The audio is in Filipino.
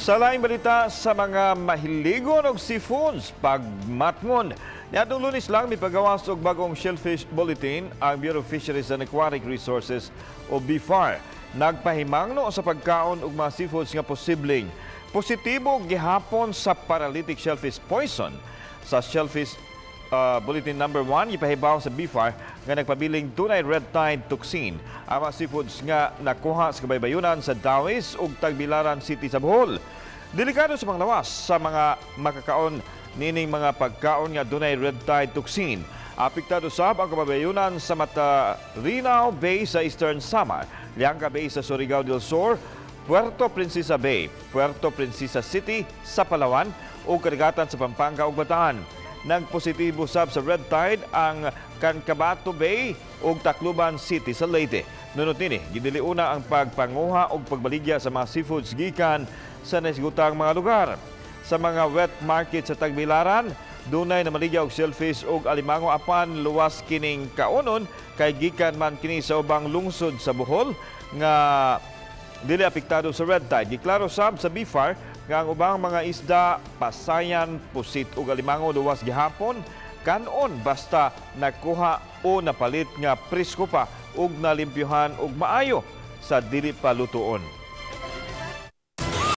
Sa laing balita sa mga mahiligon og seafoods, pagmatngon. Niadtong Lunes lang mipagawas og bagong shellfish bulletin ang Bureau of Fisheries and Aquatic Resources o BFAR. Nagpahimangno sa pagkaon og mga seafoods nga posibleng positibo gihapon sa paralytic shellfish poison. Sa shellfish Bulletin number 1, ipahibaw sa BFAR nga nagpabiling tunay red tide toxin ang mga seafoods nga nakuha sa kabaybayunan sa Dawis ug Tagbilaran City sa Bohol. Delikado sa panglawas sa mga makakaon nining mga pagkaon nga dunay red tide toxin. Apektado sab ang kabaybayunan sa Matarinaw Bay sa Eastern Samar, Liangka Bay sa Surigao del Sur, Puerto Princesa Bay, Puerto Princesa City sa Palawan ug kadagatan sa Pampanga ug Bataan. Nagpositibo sab sa red tide ang Cancabato Bay ug Tacloban City sa Leyte. Nunot nini, gidiliuna ang pagpanguha ug pagbaligya sa mga seafoods gikan sa naisgutang mga lugar. Sa mga wet market sa Tagbilaran, dunay na maligya og shellfish ug alimango apan luwas kining kaonon kay gikan man kini sa ubang lungsod sa Bohol nga dili apektado sa red tide. Giklaro sab sa BFAR nga ang ubang mga isda, pasayan, pusit ug alimango luwas gihapon kanon basta nakuha o napalit nga presko pa ug nalimpyuhan og maayo sa dili pa lutuon.